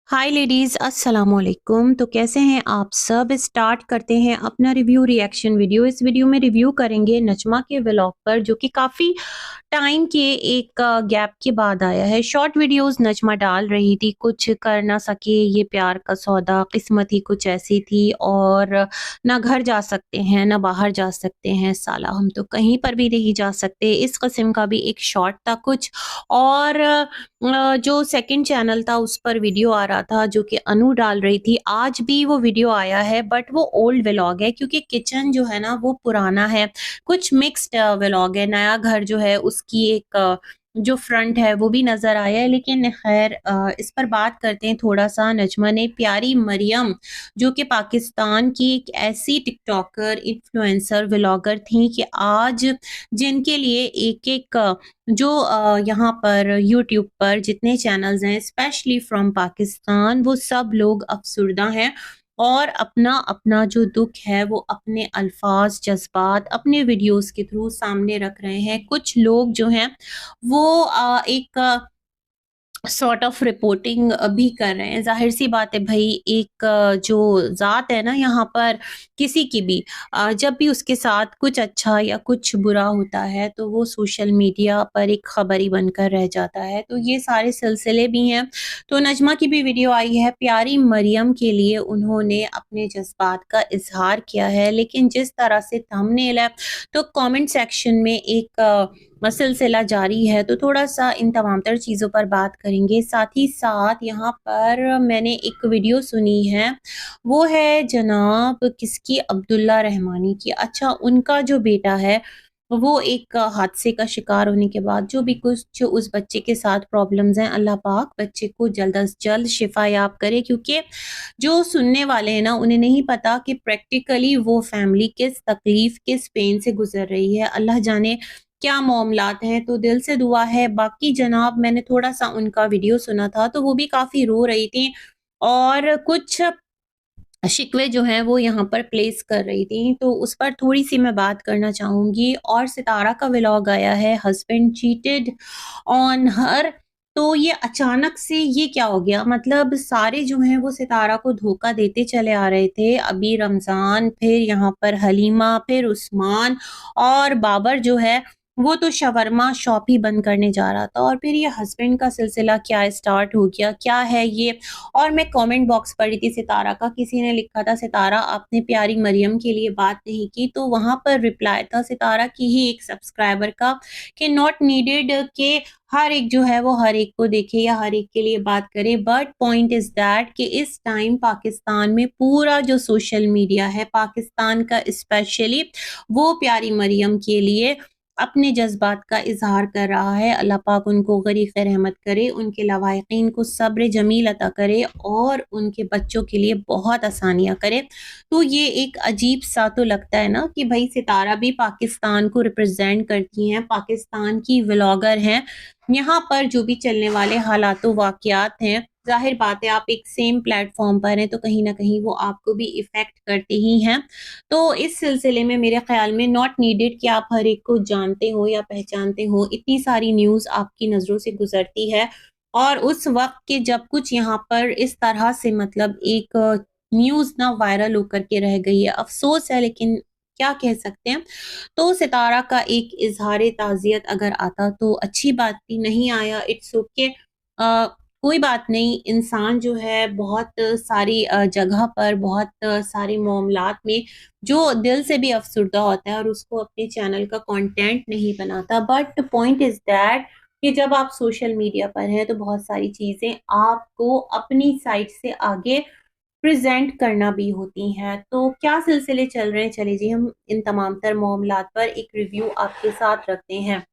हाय ladies, अस्सलाम वालेकुम। तो कैसे हैं आप सब। स्टार्ट करते हैं अपना रिव्यू रिएक्शन वीडियो। इस वीडियो में रिव्यू करेंगे नजमा के व्लॉग पर, जो कि काफ़ी टाइम के एक गैप के बाद आया है। शॉर्ट वीडियोस नजमा डाल रही थी, कुछ कर ना सके, ये प्यार का सौदा, किस्मत ही कुछ ऐसी थी, और ना घर जा सकते हैं ना बाहर जा सकते हैं, साला हम तो कहीं पर भी नहीं जा सकते, इस किस्म का भी एक शॉर्ट था कुछ। और जो सेकंड चैनल था उस पर वीडियो आ रहा था जो कि अनु डाल रही थी। आज भी वो वीडियो आया है, बट वो ओल्ड व्लॉग है क्योंकि किचन जो है ना वो पुराना है। कुछ मिक्स्ड व्लॉग है। नया घर जो है उसकी एक जो फ्रंट है वो भी नज़र आया है, लेकिन खैर इस पर बात करते हैं थोड़ा-सा। नजमा ने प्यारी मरियम, जो कि पाकिस्तान की एक ऐसी टिकटॉकर, इन्फ्लुएंसर, व्लॉगर थी कि आज जिनके लिए एक-एक जो यहाँ पर यूट्यूब पर जितने चैनल्स हैं स्पेशली फ्रॉम पाकिस्तान, वो सब लोग अफ़सुर्दा हैं और अपना-अपना जो दुःख है वो अपने अल्फ़ाज़, जज़्बात अपने वीडियोज़ के थ्रू सामने रख रहे हैं। कुछ लोग जो हैं वो एक सॉर्ट ऑफ रिपोर्टिंग भी कर रहे हैं। ज़ाहिर-सी बात है भई, एक जो ज़ात है ना यहाँ पर, किसी की भी जब भी उसके साथ कुछ अच्छा या कुछ बुरा होता है तो वो सोशल मीडिया पर एक खबर ही बनकर रह जाता है। तो ये सारे सिलसिले भी हैं। तो नजमा की भी वीडियो आई है, प्यारी मरियम के लिए उन्होंने अपने जज़्बात का इज़हार किया है, लेकिन जिस तरह से थंबनेल है तो कमेंट सेक्शन में एक सिलसिला जारी है, तो थोड़ा-सा इन तमाम तर चीज़ों पर बात करेंगे। साथ ही साथ यहाँ पर मैंने एक वीडियो सुनी है, वो है जनाब किसकी, अब्दुल्ला रहमानी की। अच्छा, उनका जो बेटा है, वो एक हादसे का शिकार होने के बाद जो भी कुछ उस बच्चे के साथ प्रॉब्लम्स हैं, अल्लाह पाक बच्चे को जल्द अज़ जल्द शिफ़ा-याब करे, क्योंकि जो सुनने वाले हैं ना, उन्हें नहीं पता कि प्रैक्टिकली वो फैमिली किस तकलीफ़, किस पेन से गुज़र रही है। अल्लाह जाने क्या मामलात हैं, तो दिल से दुआ है। बाकी जनाब मैंने थोड़ा-सा उनका वीडियो सुना था, तो वो भी काफ़ी रो रही थीं और कुछ शिकवे जो हैं वो यहाँ पर प्लेस कर रही थी, तो उस पर थोड़ी-सी मैं बात करना चाहूँगी। और सितारा का व्लॉग आया है, हस्बैंड चीटेड ऑन हर। तो ये अचानक से ये क्या हो गया? मतलब सारे जो हैं वो सितारा को धोखा देते चले आ रहे थे। अभी रमज़ान, फिर यहाँ पर हलीमा, फिर उस्मान और बाबर जो है वो तो शवरमा शॉप ही बंद करने जा रहा था, और फिर ये हस्बैंड का सिलसिला क्या स्टार्ट हो गया? क्या है ये? और मैं कमेंट बॉक्स पढ़ रही थी सितारा का, किसी ने लिखा था, सितारा आपने प्यारी मरियम के लिए बात नहीं की, तो वहाँ पर रिप्लाई था सितारा की ही एक सब्सक्राइबर का कि नॉट नीडेड के हर एक जो है वो हर एक को देखे या हर एक के लिए बात करे। बट पॉइंट इज़ दैट कि इस टाइम पाकिस्तान में पूरा जो सोशल मीडिया है पाकिस्तान का, स्पेशली वो प्यारी मरियम के लिए अपने जज़्बात का इज़हार कर रहा है। अल्लाह पाक उनको गरीक़ रहमत करे, उनके लवाहिक़ीन को सब्र जमील अता करे और उनके बच्चों के लिए बहुत आसानियाँ करे। तो ये एक अजीब-सा तो लगता है ना कि भई सितारा भी पाकिस्तान को रिप्रेज़ेंट करती हैं, पाकिस्तान की व्लॉगर हैं। यहाँ पर जो भी चलने वाले हालात-ओ वाक़यात हैं, ज़ाहिर बात है आप एक सेम प्लेटफ़ॉर्म पर हैं तो कहीं न कहीं वो आपको भी इफ़ेक्ट करते ही हैं। तो इस सिलसिले में मेरे ख़्याल में नॉट नीडेड कि आप हर एक को जानते हो या पहचानते हो, इतनी सारी न्यूज़ आपकी नज़रों से गुज़रती है और उस वक़्त के जब कुछ यहाँ पर इस तरह से मतलब एक न्यूज़ ना वायरल होकर के रह गई है। अफ़सोस है, लेकिन क्या कह सकते हैं। तो सितारा का एक इज़हार ताज़ियत अगर आता तो अच्छी बात थी, नहीं आया इट्स ओके। कोई बात नहीं, इंसान जो है बहुत सारी जगह पर, बहुत सारे मामलात में जो दिल से भी अफ़सुर्दा होता है और उसको अपने चैनल का कंटेंट नहीं बनाता। बट पॉइंट इज़ दैट कि जब आप सोशल मीडिया पर हैं तो बहुत सारी चीज़ें आपको अपनी साइड से आगे प्रेज़ेंट करना भी होती हैं। तो क्या सिलसिले चल रहे हैं, चलिए जी हम इन तमाम तर मामलात पर एक रिव्यू आपके साथ रखते हैं।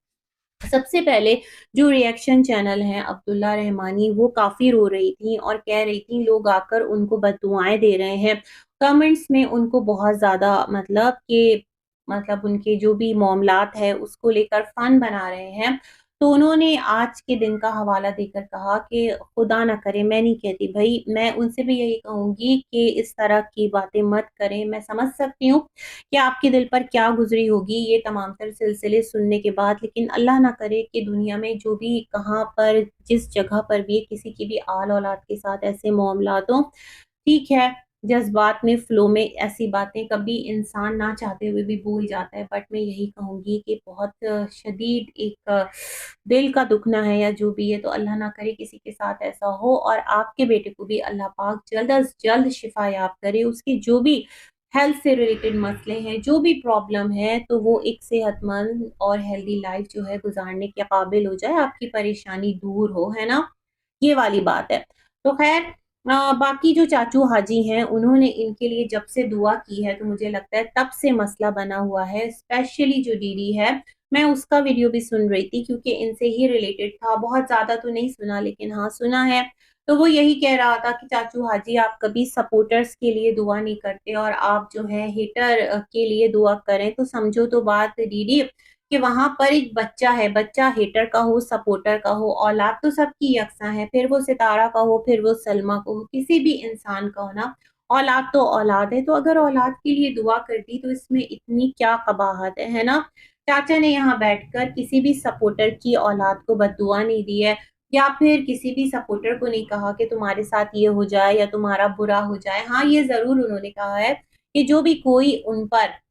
सबसे पहले जो रिएक्शन चैनल है अब्दुल्ला रहमानी, वो काफ़ी रो रही थीं और कह रही थीं लोग आकर उनको बद्दुआएँ दे रहे हैं। कमेंट्स में उनको बहुत ज़्यादा मतलब कि मतलब उनके जो भी मामलात है उसको लेकर फन बना रहे हैं। तो उन्होंने आज के दिन का हवाला देकर कहा कि खुदा ना करे, मैं नहीं कहती भई, मैं उनसे भी यही कहूँगी कि इस तरह की बातें मत करें। मैं समझ सकती हूँ कि आपके दिल पर क्या गुज़री होगी ये तमाम तर सिलसिले सुनने के बाद, लेकिन अल्लाह ना करे कि दुनिया में जो भी कहाँ पर, जिस जगह पर भी किसी की भी आल-औलाद के साथ ऐसे मामलात हों। ठीक है, जज़्बात में, फ़्लो में ऐसी बातें कभी इंसान ना चाहते हुए भी बोल जाता है, बट मैं यही कहूँगी कि बहुत शदीद एक दिल का दुखना है या जो भी है, तो अल्लाह ना करे किसी के साथ ऐसा हो और आपके बेटे को भी अल्लाह पाक जल्द अज़ जल्द शिफ़ा-याब करे। उसकी जो भी हेल्थ से रिलेटेड मसले हैं, जो भी प्रॉब्लम है, तो वो एक सेहतमंद और हेल्दी लाइफ़ जो है गुज़ारने के काबिल हो जाए, आपकी परेशानी दूर हो, है ना? ये वाली बात है। तो ख़ैर बाकी जो चाचू हाजी हैं, उन्होंने इनके लिए जब से दुआ की है, तो मुझे लगता है तब से मसला बना हुआ है। स्पेशली जो दीदी है, मैं उसका वीडियो भी सुन रही थी क्योंकि इनसे ही रिलेटेड था। बहुत ज़्यादा तो नहीं सुना लेकिन हाँ, सुना है। तो वो यही कह रहा था कि चाचू हाजी आप कभी सपोर्टर्स के लिए दुआ नहीं करते और आप जो है हेटर के लिए दुआ करें। तो समझो तो बात दीदी कि वहाँ पर एक बच्चा है, बच्चा हेटर का हो, सपोर्टर का हो, औलाद तो सबकी यकसा है, फिर वो सितारा का हो, फिर वो सलमा को हो, किसी भी इंसान का हो ना, औलाद तो औलाद है। तो अगर औलाद के लिए दुआ कर दी तो इसमें इतनी क्या कबाहत है ना? चाचा ने यहाँ बैठकर किसी भी सपोर्टर की औलाद को बद्दुआ नहीं दी है या फिर किसी भी सपोर्टर को नहीं कहा कि तुम्हारे साथ ये हो जाए या तुम्हारा बुरा हो जाए। हाँ, ये ज़रूर उन्होंने कहा है कि जो भी कोई उन पर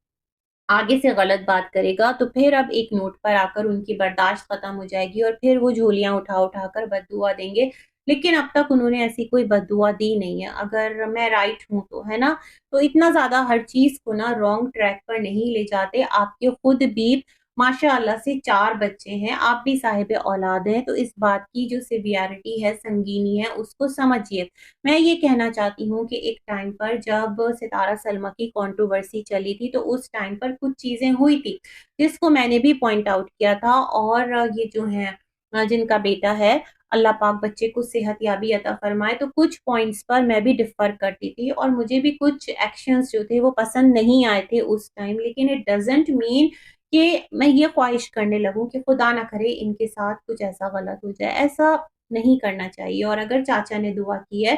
आगे से गलत बात करेगा तो फिर अब एक नोट पर आकर उनकी बर्दाश्त खत्म हो जाएगी और फिर वो झोलियाँ उठा-उठा कर बद्दुआ देंगे। लेकिन अब तक उन्होंने ऐसी कोई बद्दुआ दी नहीं है, अगर मैं राइट हूँ तो, है ना? तो इतना ज़्यादा हर चीज़ को ना रॉन्ग ट्रैक पर नहीं ले जाते। आपके खुद भी माशाअल्लाह से 4 बच्चे हैं, आप भी साहिब औलाद हैं, तो इस बात की जो सिवियरिटी है, संगीनी है, उसको समझिए। मैं ये कहना चाहती हूँ कि एक टाइम पर जब सितारा सलमा की कंट्रोवर्सी चली थी, तो उस टाइम पर कुछ चीज़ें हुई थी, जिसको मैंने भी पॉइंट आउट किया था और ये जो है जिनका बेटा है, अल्लाह पाक बच्चे को सेहतयाबी अता फ़रमाए, तो कुछ पॉइंट्स पर मैं भी डिफ़र करती थी और मुझे भी कुछ एक्शंस जो थे वो पसंद नहीं आए थे उस टाइम। लेकिन इट डज़न्ट मीन कि मैं ये ख़्वाहिश करने लगूँ कि खुदा ना करे इनके साथ कुछ ऐसा गलत हो जाए, ऐसा नहीं करना चाहिए और अगर चाचा ने दुआ की है,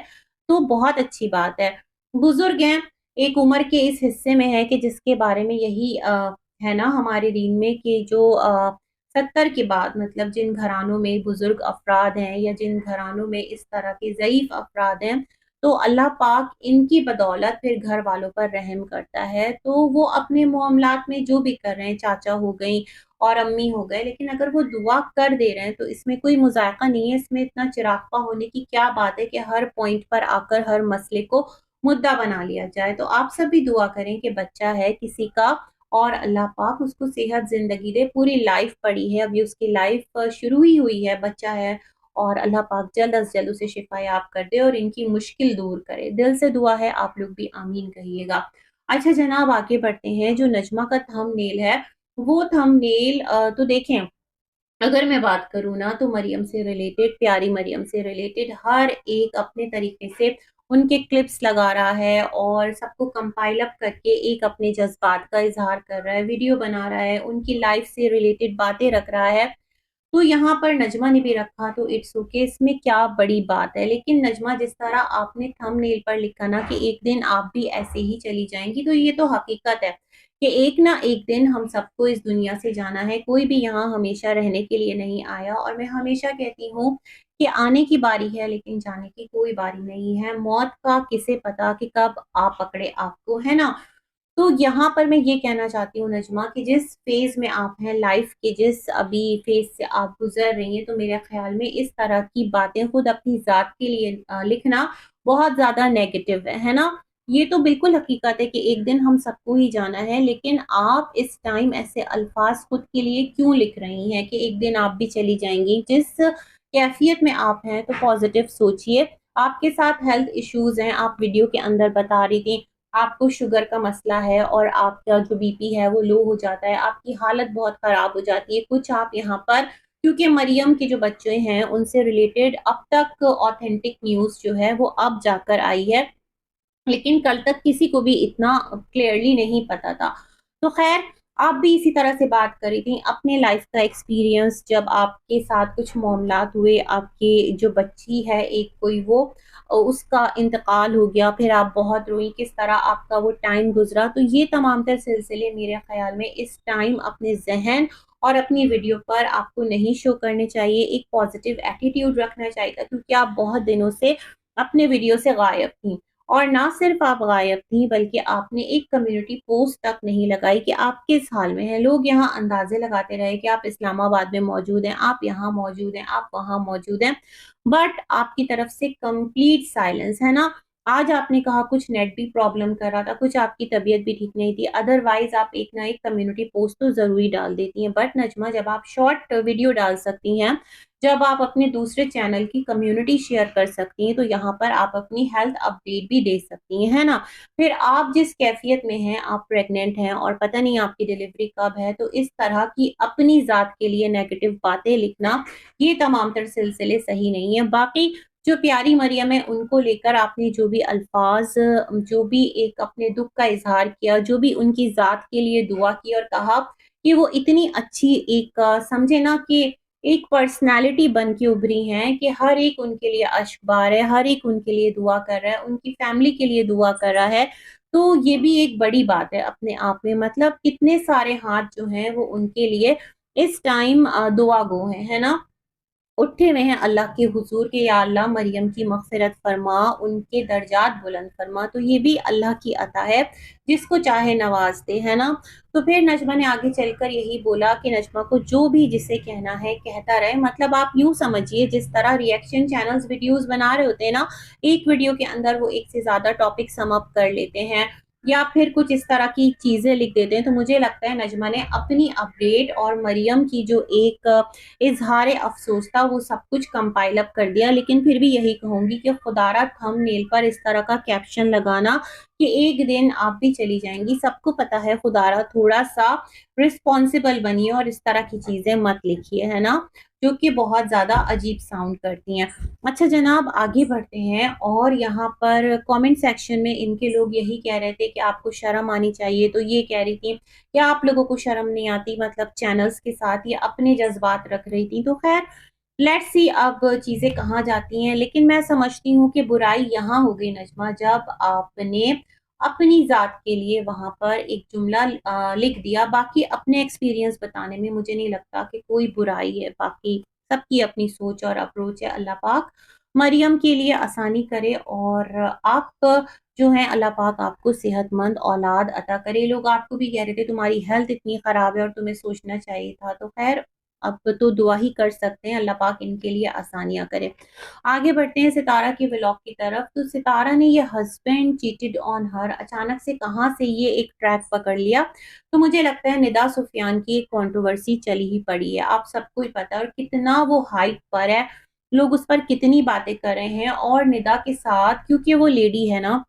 तो बहुत अच्छी बात है। बुज़ुर्ग हैं, एक उम्र के इस हिस्से में हैं कि जिसके बारे में यही है ना हमारे दीन में कि जो 70 के बाद मतलब जिन घरानों में बुज़ुर्ग अफ़राद हैं या जिन घरानों में इस तरह के ज़ईफ़ अफ़राद हैं, तो अल्लाह पाक इनकी बदौलत फिर घर वालों पर रहम करता है। तो वो अपने मामलात में जो भी कर रहे हैं, चाचा हो गईं और अम्मी हो गए, लेकिन अगर वो दुआ कर दे रहे हैं, तो इसमें कोई मुज़ायक़ा नहीं है, इसमें इतना चिराग़पा होने की क्या बात है कि हर पॉइंट पर आकर हर मसले को मुद्दा बना लिया जाए। तो आप सब भी दुआ करें कि बच्चा है किसी का और अल्लाह पाक उसको सेहत ज़िंदगी दे, पूरी लाइफ़ पड़ी है, अभी उसकी लाइफ़ शुरू ही हुई है, बच्चा है और अल्लाह पाक जल्द अज़ जल्द उसे शिफ़ा-याब कर दे और इनकी मुश्किल दूर करे। दिल से दुआ है, आप लोग भी आमीन कहिएगा। अच्छा जनाब आगे बढ़ते हैं, जो नज़्मा का थंबनेल है, वो थंबनेल तो देखें अगर मैं बात करूँ ना तो मरियम से रिलेटेड, प्यारी मरियम से रिलेटेड हर एक अपने तरीके से उनके क्लिप्स लगा रहा है और सबको कंपाइल अप करके एक अपने जज़्बात का इज़हार कर रहा है, वीडियो बना रहा है, उनकी लाइफ़ से रिलेटेड बातें रख रहा है। तो यहाँ पर नज़्मा ने भी रखा तो इट्स ओके, इसमें क्या बड़ी बात है। लेकिन नज़्मा जिस तरह आपने थंबनेल पर लिखा ना कि एक दिन आप भी ऐसे ही चली जाएँगी, तो ये तो हकीकत है कि एक ना एक दिन हम सबको इस दुनिया से जाना है। कोई भी यहाँ हमेशा रहने के लिए नहीं आया और मैं हमेशा कहती हूँ कि आने की बारी है लेकिन जाने की कोई बारी नहीं है। मौत का किसे पता कि कब आ पकड़े आपको, है ना? तो यहाँ पर मैं ये कहना चाहती हूँ नज़्मा कि जिस फ़ेज़ में आप हैं लाइफ़ के, जिस अभी फ़ेज़ से आप गुज़र रही हैं, तो मेरे ख़्याल में इस तरह की बातें खुद अपनी ज़ात के लिए लिखना बहुत ज़्यादा नेगेटिव है ना? ये तो बिल्कुल हकीकत है कि एक दिन हम सबको ही जाना है, लेकिन आप इस टाइम ऐसे अल्फ़ाज़ खुद के लिए क्यों लिख रही हैं कि एक दिन आप भी चली जाएँगी? जिस कैफ़ियत में आप हैं, तो पॉज़िटिव सोचिए। आपके साथ हेल्थ इश्यूज़ हैं, आप वीडियो के अंदर बता रही थीं। आपको शुगर का मसला है और आपका जो बीपी है वो लो हो जाता है, आपकी हालत बहुत ख़राब हो जाती है। कुछ आप यहाँ पर क्योंकि मरियम के जो बच्चे हैं उनसे रिलेटेड अब तक ऑथेंटिक न्यूज़ जो है वो अब जाकर आई है। लेकिन कल तक किसी को भी इतना क्लियरली नहीं पता था। तो ख़ैर आप भी इसी तरह से बात कर रही थी अपने लाइफ का एक्सपीरियंस, जब आपके साथ कुछ मामलात हुए, आपकी जो बच्ची है एक कोई वो उसका इंतकाल हो गया, फिर आप बहुत रोई, किस तरह आपका वो टाइम गुजरा। तो ये तमाम तर सिलसिले मेरे ख्याल में इस टाइम अपने जहन और अपनी वीडियो पर आपको नहीं शो करने चाहिए। एक पॉजिटिव एटीट्यूड रखना चाहिए था, क्योंकि आप बहुत दिनों से अपने वीडियो से गायब थी। और ना सिर्फ आप गायब थी, बल्कि आपने एक कम्युनिटी पोस्ट तक नहीं लगाई कि आप किस हाल में हैं। लोग यहाँ अंदाजे लगाते रहे कि आप इस्लामाबाद में मौजूद हैं, आप यहाँ मौजूद हैं, आप वहाँ मौजूद हैं, बट आपकी तरफ से कंप्लीट साइलेंस है ना। आज आपने कहा कुछ नेट भी प्रॉब्लम कर रहा था, कुछ आपकी तबीयत भी ठीक नहीं थी, अदरवाइज आप एक ना एक कम्युनिटी पोस्ट तो ज़रूरी डाल देती हैं। बट नजमा, जब आप शॉर्ट वीडियो डाल सकती हैं, जब आप अपने दूसरे चैनल की कम्युनिटी शेयर कर सकती हैं, तो यहाँ पर आप अपनी हेल्थ अपडेट भी दे सकती हैं, है ना। फिर आप जिस कैफियत में हैं, आप प्रेग्नेंट हैं और पता नहीं आपकी डिलीवरी कब है, तो इस तरह की अपनी ज़ात के लिए नेगेटिव बातें लिखना, ये तमाम तर सिलसिले सही नहीं है। बाकी जो प्यारी मरियम है, उनको लेकर आपने जो भी अल्फाज, जो भी एक अपने दुख का इजहार किया, जो भी उनकी ज़ात के लिए दुआ की और कहा कि वो इतनी अच्छी एक समझे ना कि एक पर्सनैलिटी बन के उभरी हैं कि हर एक उनके लिए अश्क बार है, हर एक उनके लिए दुआ कर रहा है, उनकी फैमिली के लिए दुआ कर रहा है। तो ये भी एक बड़ी बात है अपने आप में, मतलब कितने सारे हाथ जो हैं वो उनके लिए इस टाइम दुआ गो हैं, है ना? उठे हुए हैं अल्लाह के हुजूर के, या अल्लाह मरियम की मग़फ़िरत फ़रमा, उनके दर्जात बुलंद फ़रमा। तो ये भी अल्लाह की अता है, जिसको चाहे नवाज़ दे, है ना? तो फिर नजमा ने आगे चलकर यही बोला कि नजमा को जो भी जिसे कहना है कहता रहे। मतलब आप यूँ समझिए, जिस तरह रिएक्शन चैनल्स वीडियोज़ बना रहे होते हैं ना, एक वीडियो के अंदर वो एक से ज़्यादा टॉपिक सम अप कर लेते हैं या फिर कुछ इस तरह की चीज़ें लिख देते हैं। तो मुझे लगता है नजमा ने अपनी अपडेट और मरियम की जो एक इज़हार अफ़सोस था, वो सब कुछ कंपाइल अप कर दिया। लेकिन फिर भी यही कहूँगी कि खुदारा थंबनेल पर इस तरह का कैप्शन लगाना कि एक दिन आप भी चली जाएँगी, सबको पता है। खुदारा थोड़ा-सा रिस्पॉन्सिबल बनिए और इस तरह की चीज़ें मत लिखिए, है ना? जो कि बहुत ज़्यादा अजीब साउंड करती हैं। अच्छा जनाब, आगे बढ़ते हैं और यहाँ पर कमेंट सेक्शन में इनके लोग यही कह रहे थे कि आपको शर्म आनी चाहिए। तो ये कह रही थी कि आप लोगों को शर्म नहीं आती, मतलब चैनल्स के साथ ये अपने जज़्बात रख रही थी। तो ख़ैर लेट्स सी अब चीज़ें कहाँ जाती हैं। लेकिन मैं समझती हूँ कि बुराई यहाँ हो गई नजमा, जब आपने अपनी ज़ात के लिए वहाँ पर एक जुमला लिख दिया। बाकी अपने एक्सपीरियंस बताने में मुझे नहीं लगता कि कोई बुराई है। बाकी सबकी अपनी सोच और अप्रोच है। अल्लाह पाक मरियम के लिए आसानी करे और आप जो हैं, अल्लाह पाक आपको सेहतमंद औलाद अता करे। लोग आपको भी कह रहे थे तुम्हारी हेल्थ इतनी ख़राब है और तुम्हें सोचना चाहिए था। तो ख़ैर अब तो दुआ ही कर सकते हैं, अल्लाह पाक इनके लिए आसानियाँ करे। आगे बढ़ते हैं सितारा के व्लॉग की तरफ। तो सितारा ने ये हस्बैंड चीटेड ऑन हर अचानक से कहाँ से ये एक ट्रैक पकड़ लिया। तो मुझे लगता है निदा सुफियान की एक कंट्रोवर्सी चली ही पड़ी है, आप सबको ही पता है, और कितना वो हाइप पर है, लोग उस पर कितनी बातें कर रहे हैं। और निदा के साथ क्योंकि वो लेडी है ना,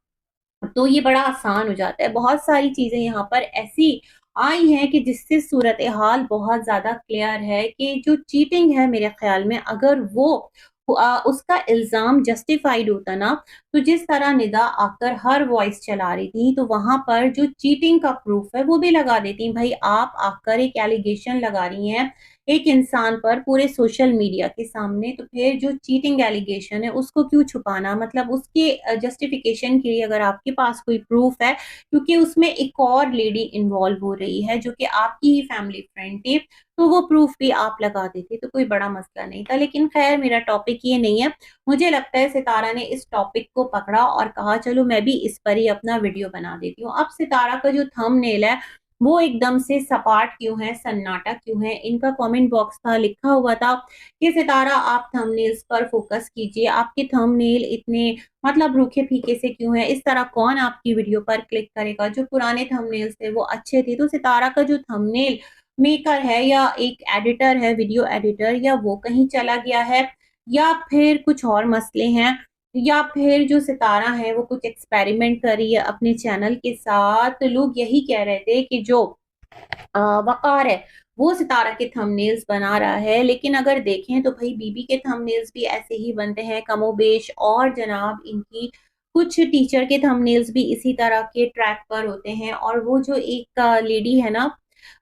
तो ये बड़ा आसान हो जाता है। बहुत सारी चीज़ें यहाँ पर ऐसी आई हैं कि जिससे सूरत-ए-हाल बहुत ज़्यादा क्लियर है कि जो चीटिंग है, मेरे ख़्याल में अगर वो उसका इल्ज़ाम जस्टिफाइड होता ना, तो जिस तरह निदा आकर हर वॉइस चला रही थी, तो वहाँ पर जो चीटिंग का प्रूफ़ है, वो भी लगा देती। भई आप आकर एक एलिगेशन लगा रही हैं एक इंसान पर पूरे सोशल मीडिया के सामने, तो फिर जो चीटिंग एलिगेशन है उसको क्यों छुपाना? मतलब उसके जस्टिफिकेशन के लिए अगर आपके पास कोई प्रूफ है, क्योंकि उसमें एक और लेडी इन्वॉल्व हो रही है जो कि आपकी ही फैमिली फ्रेंड थी, तो वो प्रूफ भी आप लगा देते तो कोई बड़ा मसला नहीं था। लेकिन खैर मेरा टॉपिक ये नहीं है। मुझे लगता है सितारा ने इस टॉपिक को पकड़ा और कहा चलो मैं भी इस पर ही अपना वीडियो बना देती हूँ। अब सितारा का जो थंबनेल है वो एकदम से सपाट क्यों है, सन्नाटा क्यों है? इनका कमेंट बॉक्स था, लिखा हुआ था कि सितारा आप थंबनेल्स पर फ़ोकस कीजिए, आपके थंबनेल इतने मतलब रूखे-फीके से क्यों हैं? इस तरह कौन आपकी वीडियो पर क्लिक करेगा? जो पुराने थंबनेल्स थे वो अच्छे थे। तो सितारा का जो थंबनेल मेकर है या एक एडिटर है, वीडियो एडिटर, या वो कहीं चला गया है या फिर कुछ और मसले हैं, या फिर जो सितारा है वो कुछ एक्सपेरिमेंट कर रही है अपने चैनल के साथ। लोग यही कह रहे थे कि जो वक़ार है, वो सितारा के थंबनेल्स बना रहा है। लेकिन अगर देखें तो भई बीबी के थंबनेल्स भी ऐसे ही बनते हैं कमोबेश, और जनाब इनकी कुछ टीचर के थंबनेल्स भी इसी तरह के ट्रैक पर होते हैं। और वो जो एक लेडी है ना,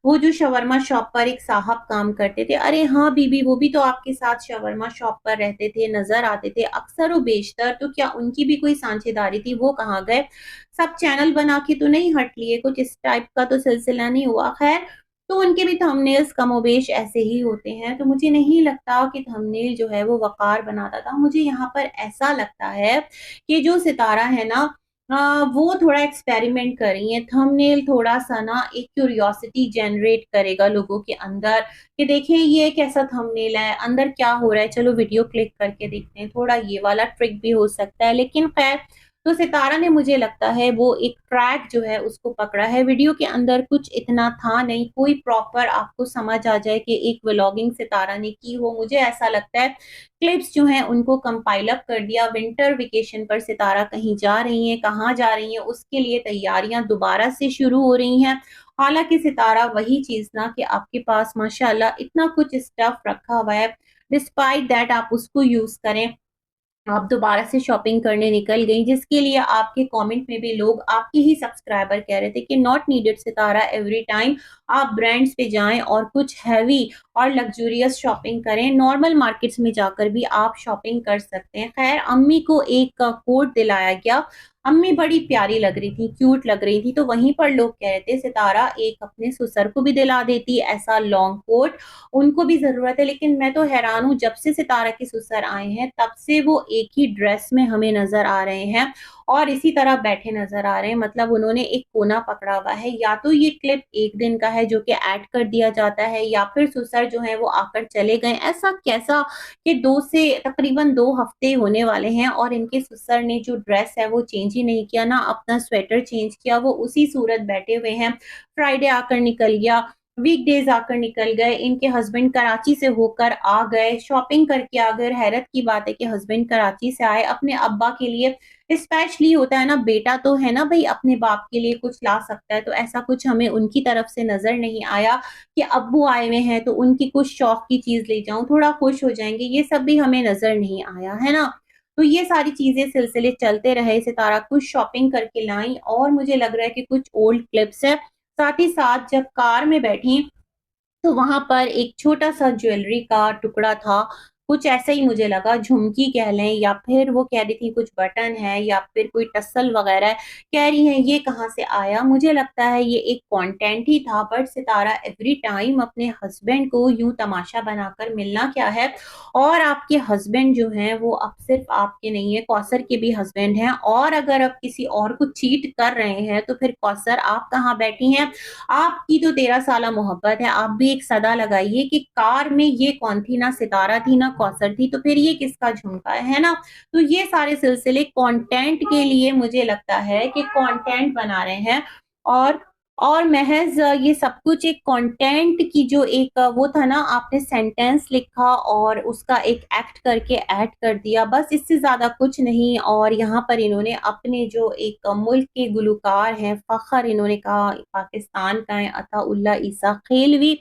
वो जो शवरमा शॉप पर एक साहब काम करते थे, अरे हाँ बीबी, वो भी तो आपके साथ शवरमा शॉप पर रहते थे, नज़र आते थे अक्सर व बेशतर, तो क्या उनकी भी कोई साझेदारी थी, वो कहाँ गए? सब चैनल बना के तो नहीं हट लिए, कुछ इस टाइप का तो सिलसिला नहीं हुआ। ख़ैर, तो उनके भी थंबनेल्स कमोबेश ऐसे ही होते हैं, तो मुझे नहीं लगता कि थंबनेल जो है वो वक़ार बनाता था। मुझे यहाँ पर ऐसा लगता है कि जो सितारा है ना, वो थोड़ा एक्सपेरिमेंट कर रही हैं। थंबनेल थोड़ा-सा ना एक क्यूरियोसिटी जनरेट करेगा लोगों के अंदर कि देखें ये कैसा थंबनेल है, अंदर क्या हो रहा है, चलो वीडियो क्लिक करके देखते हैं। थोड़ा ये वाला ट्रिक भी हो सकता है, लेकिन ख़ैर, तो सितारा ने मुझे लगता है वो एक ट्रैक जो है उसको पकड़ा है। वीडियो के अंदर कुछ इतना था नहीं, कोई प्रॉपर आपको समझ आ जाए कि एक व्लॉगिंग सितारा ने की हो, मुझे ऐसा लगता है। क्लिप्स जो हैं उनको कंपाइल अप कर दिया, विंटर वेकेशन पर सितारा कहीं जा रही हैं, कहाँ जा रही हैं, उसके लिए तैयारियाँ दोबारा से शुरू हो रही हैं। हालाँकि सितारा वही चीज़ ना कि आपके पास माशाअल्लाह इतना कुछ स्टफ़ रखा हुआ है, डिस्पाइट दैट आप उसको यूज़ करें। आप दोबारा से शॉपिंग करने निकल गईं, जिसके लिए आपके कमेंट में भी लोग, आपके ही सब्सक्राइबर कह रहे थे कि not needed Sitara every time आप ब्रांड्स पे जाएँ और कुछ हेवी और लग्ज़रियस शॉपिंग करें। नॉर्मल मार्केट्स में जाकर भी आप शॉपिंग कर सकते हैं। ख़ैर, अम्मी को एक कोट दिलाया गया। अम्मी बड़ी प्यारी लग रही थी, क्यूट लग रही थी, तो वहीं पर लोग कह रहे थे सितारा एक अपने ससुर को भी दिला देती ऐसा लॉन्ग कोट, उनको भी ज़रूरत है। लेकिन मैं तो हैरान हूँ, जब से सितारा के ससुर आए हैं तब से वो एक ही ड्रेस में हमें नज़र आ रहे हैं और इसी तरह बैठे नज़र आ रहे हैं। मतलब उन्होंने एक कोना पकड़ा हुआ है, या तो ये क्लिप 1 दिन का है जो कि ऐड कर दिया जाता है, या फिर ससुर जो हैं वो आकर चले गए। ऐसा कैसा कि 2 से तकरीबन 2 हफ्ते होने वाले हैं और इनके ससुर ने जो ड्रेस है वो चेंज ही नहीं किया, ना अपना स्वेटर चेंज किया, वो उसी सूरत बैठे हुए हैं। फ्राइडे आकर निकल गया, वीकडेज़ आकर निकल गए, इनके हस्बैंड कराची से होकर आ गए, शॉपिंग करके आ गए। और हैरत की बात है कि हस्बैंड कराची से आए अपने अब्बा के लिए, स्पेशली होता है ना, बेटा तो है ना भई, अपने बाप के लिए कुछ ला सकता है, तो ऐसा कुछ हमें उनकी तरफ से नज़र नहीं आया कि अब्बू आए हुए हैं तो उनकी कुछ शौक की चीज़ ले जाऊँ, थोड़ा खुश हो जाएँगे, ये सब भी हमें नज़र नहीं आया, है ना? तो ये सारी चीज़ें सिलसिले चलते रहे, सितारा कुछ शॉपिंग करके लाईं और मुझे लग रहा है कि कुछ ओल्ड क्लिप्स हैं। साथ ही साथ जब कार में बैठी, तो वहाँ पर एक छोटा-सा ज्वेलरी का टुकड़ा था, कुछ ऐसा ही मुझे लगा, झुमकी कह लें या फिर वो कह रही थी कुछ बटन है या फिर कोई टस्सल वग़ैरह है, कह रही हैं ये कहाँ से आया? मुझे लगता है ये एक कंटेंट ही था, बट सितारा एवरी टाइम अपने हस्बैंड को यूँ तमाशा बनाकर मिलना क्या है, और आपके हस्बैंड जो हैं वो अब सिर्फ़ आपके नहीं है, कौसर के भी हस्बैंड हैं, और अगर अब किसी और को चीट कर रहे हैं, तो फिर कौसर आप कहाँ बैठी हैं? आपकी तो 13 साला मोहब्बत है, आप भी एक सदा लगाइए कि कार में ये कौन थी, ना सितारा थी, ना कौसर थी, तो फिर ये किसका झुमका है ना? तो ये सारे सिलसिले कंटेंट के लिए मुझे लगता है कि कंटेंट बना रहे हैं, और महज़ ये सब कुछ एक कंटेंट की जो एक वो था ना, आपने सेंटेंस लिखा और उसका एक एक्ट करके ऐड कर दिया, बस इससे ज़्यादा कुछ नहीं। और यहाँ पर इन्होंने अपने जो एक मुल्क के गुलकार हैं, फ़ख्र, इन्होंने कहा पाकिस्तान का है, अताउल्लाह ईसा खेलवी,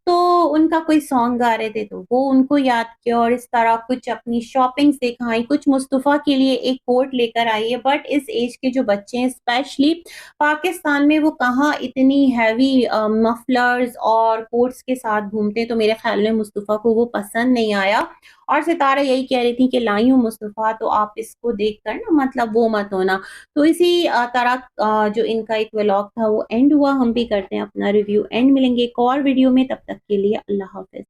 तो उनका कोई सॉन्ग गा रहे थे तो वो उनको याद किया और इस तरह कुछ अपनी शॉपिंग्स दिखाई, कुछ मुस्तफ़ा के लिए एक कोट लेकर आई है। बट इस एज के जो बच्चे हैं स्पेशली पाकिस्तान में, वो कहाँ इतनी हैवी मफलर्स और कोट्स के साथ घूमते हैं, तो मेरे ख़्याल में मुस्तफ़ा को वो पसंद नहीं आया। और सितारा यही कह रही थी कि लाई हूँ मुस्तफ़ा, तो आप इसको देखकर ना मतलब वो मत होना। तो इसी तरह जो इनका एक व्लॉग था वो एंड हुआ। हम भी करते हैं अपना रिव्यू एंड, मिलेंगे एक और वीडियो में, तब तक के लिए अल्लाह हाफ़िज़।